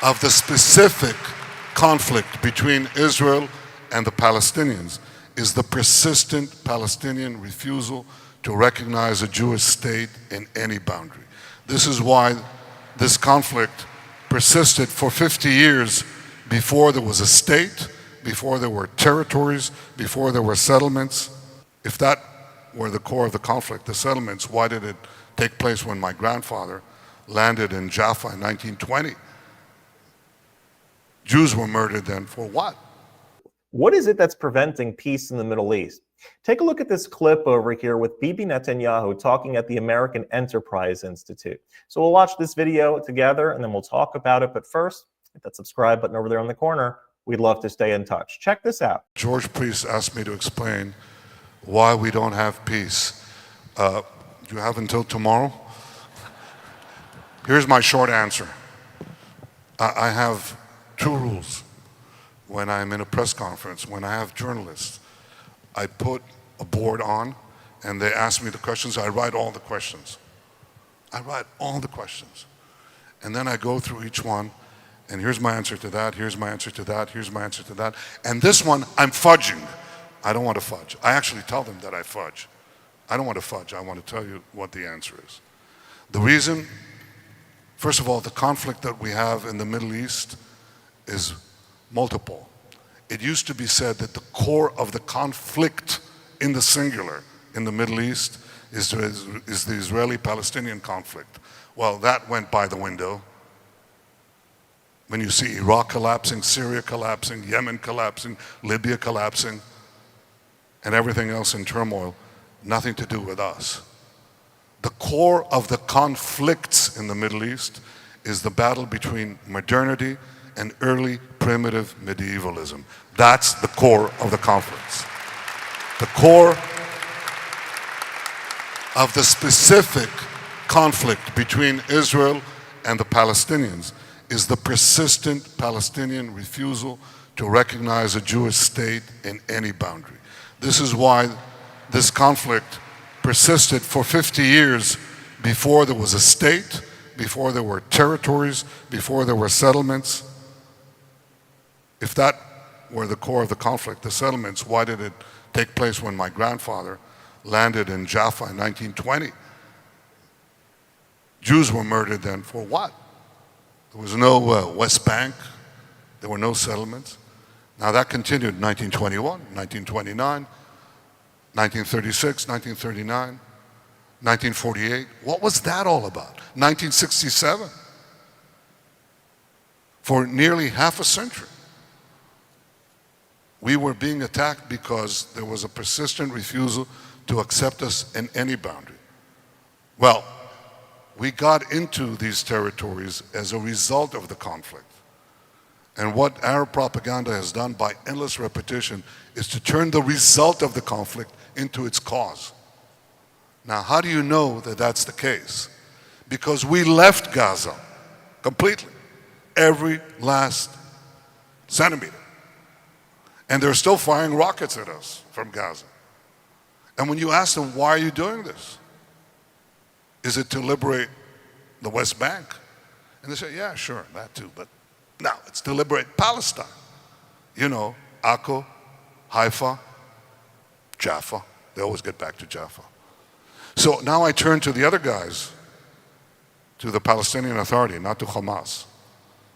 of the specific conflict between Israel and the Palestinians is the persistent Palestinian refusal to recognize a Jewish state in any boundary. This is why this conflict persisted for 50 years before there was a state, before there were territories, before there were settlements. If that were the core of the conflict, the settlements, why did it take place when my grandfather landed in Jaffa in 1920? Jews were murdered then for what? What is it that's preventing peace in the Middle East? Take a look at this clip over here with Bibi Netanyahu talking at the American Enterprise Institute. So we'll watch this video together and then we'll talk about it. But first, hit that subscribe button over there in the corner. We'd love to stay in touch. Check this out. George Priest asked me to explain why we don't have peace. You have until tomorrow? Here's my short answer. I have two rules when I'm in a press conference, when I have journalists. I put a board on and they ask me the questions. I write all the questions. I write all the questions. And then I go through each one and here's my answer to that, here's my answer to that, here's my answer to that. And this one, I'm fudging. I don't want to fudge. I actually tell them that I fudge. I don't want to fudge. I want to tell you what the answer is. The reason, first of all, the conflict that we have in the Middle East is multiple. It used to be said that the core of the conflict in the singular in the Middle East is the Israeli-Palestinian conflict. Well, that went by the window. When you see Iraq collapsing, Syria collapsing, Yemen collapsing, Libya collapsing, and everything else in turmoil, nothing to do with us. The core of the conflicts in the Middle East is the battle between modernity and early primitive medievalism. That's the core of the conflicts. The core of the specific conflict between Israel and the Palestinians is the persistent Palestinian refusal to recognize a Jewish state in any boundary. This is why this conflict persisted for 50 years before there was a state, before there were territories, before there were settlements. If that were the core of the conflict, the settlements, why did it take place when my grandfather landed in Jaffa in 1920? Jews were murdered then for what? There was no West Bank. There were no settlements. Now that continued in 1921, 1929, 1936, 1939, 1948. What was that all about? 1967. For nearly half a century, we were being attacked because there was a persistent refusal to accept us in any boundary. Well, we got into these territories as a result of the conflict. And what Arab propaganda has done by endless repetition is to turn the result of the conflict into its cause. Now, how do you know that that's the case? Because we left Gaza completely, every last centimeter. And they're still firing rockets at us from Gaza. And when you ask them, why are you doing this? Is it to liberate the West Bank? And they say, yeah, sure, that too, but no, it's to liberate Palestine. You know, Akko, Haifa, Jaffa. They always get back to Jaffa. So now I turn to the other guys, to the Palestinian Authority, not to Hamas.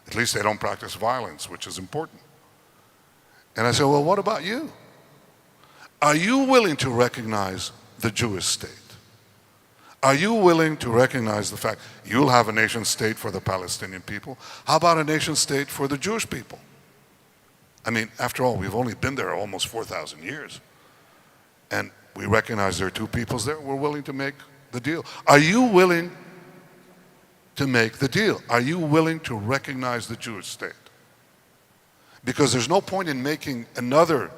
At least they don't practice violence, which is important. And I say, well, what about you? Are you willing to recognize the Jewish state? Are you willing to recognize the fact you'll have a nation state for the Palestinian people? How about a nation state for the Jewish people? I mean, after all, we've only been there almost 4,000 years. And we recognize there are two peoples there. We're willing to make the deal. Are you willing to make the deal? Are you willing to recognize the Jewish state? Because there's no point in making another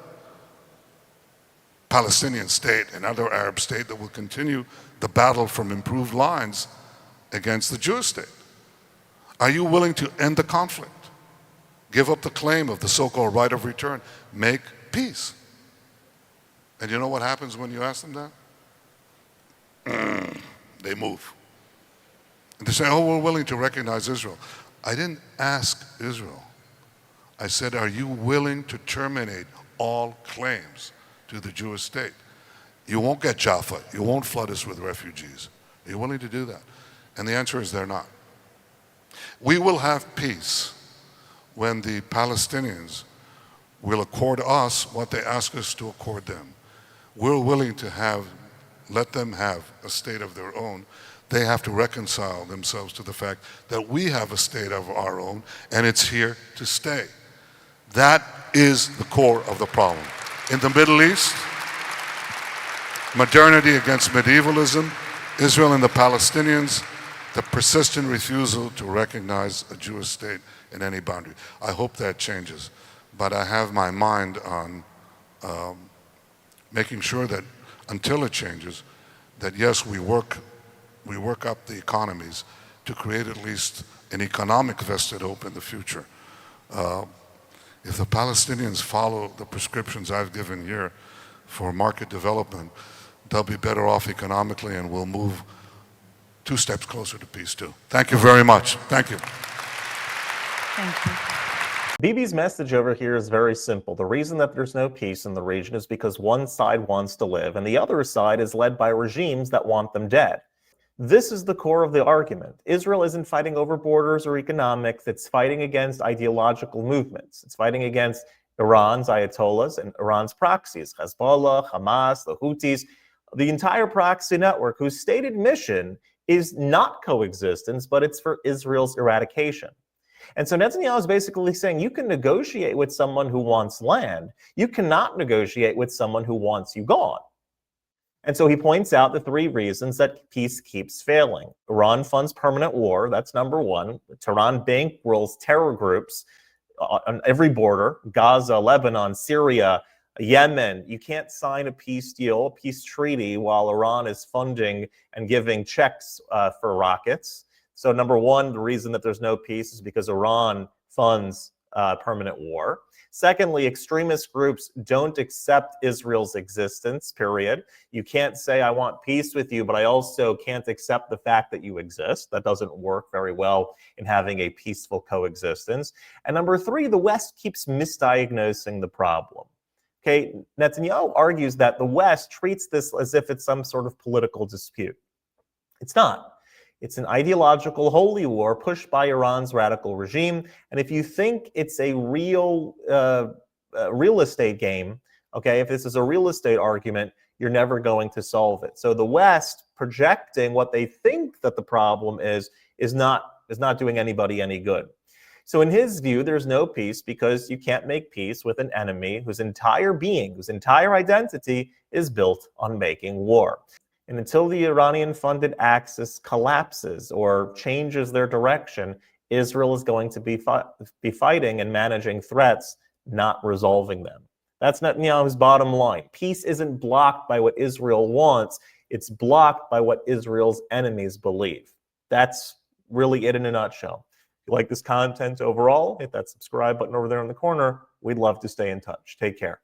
Palestinian state, another Arab state that will continue the battle from improved lines against the Jewish state. Are you willing to end the conflict? Give up the claim of the so-called right of return. Make peace. And you know what happens when you ask them that? They move. And they say, oh, we're willing to recognize Israel. I didn't ask Israel. I said, are you willing to terminate all claims to the Jewish state? You won't get Jaffa. You won't flood us with refugees. Are you willing to do that? And the answer is they're not. We will have peace when the Palestinians will accord us what they ask us to accord them. We're willing to let them have a state of their own. They have to reconcile themselves to the fact that we have a state of our own, and it's here to stay. That is the core of the problem. In the Middle East, modernity against medievalism, Israel and the Palestinians, the persistent refusal to recognize a Jewish state in any boundary. I hope that changes, but I have my mind on making sure that until it changes, that yes, we work up the economies to create at least an economic vested hope in the future. If the Palestinians follow the prescriptions I've given here for market development, they'll be better off economically and we'll move 2 steps closer to peace too. Thank you very much. Thank you. Thank you. Bibi's message over here is very simple. The reason that there's no peace in the region is because one side wants to live and the other side is led by regimes that want them dead. This is the core of the argument. Israel isn't fighting over borders or economics. It's fighting against ideological movements. It's fighting against Iran's ayatollahs and Iran's proxies, Hezbollah, Hamas, the Houthis, the entire proxy network whose stated mission is not coexistence, but it's for Israel's eradication. And so Netanyahu is basically saying you can negotiate with someone who wants land. You cannot negotiate with someone who wants you gone. And so he points out the 3 reasons that peace keeps failing. Iran funds permanent war, that's number 1. Tehran bankrolls terror groups on every border, Gaza, Lebanon, Syria, Yemen. You can't sign a peace deal, a peace treaty, while Iran is funding and giving checks for rockets. So number 1, the reason that there's no peace is because Iran funds permanent war. Secondly, extremist groups don't accept Israel's existence, period. You can't say, I want peace with you, but I also can't accept the fact that you exist. That doesn't work very well in having a peaceful coexistence. And number 3, the West keeps misdiagnosing the problem. Okay, Netanyahu argues that the West treats this as if it's some sort of political dispute. It's not. It's an ideological holy war pushed by Iran's radical regime. And if you think it's a real estate game, okay, if this is a real estate argument, you're never going to solve it. So the West projecting what they think that the problem is not doing anybody any good. So in his view, there's no peace because you can't make peace with an enemy whose entire being, whose entire identity is built on making war. And until the Iranian-funded Axis collapses or changes their direction, Israel is going to be fighting and managing threats, not resolving them. That's Netanyahu's bottom line. Peace isn't blocked by what Israel wants. It's blocked by what Israel's enemies believe. That's really it in a nutshell. If you like this content overall, hit that subscribe button over there in the corner. We'd love to stay in touch. Take care.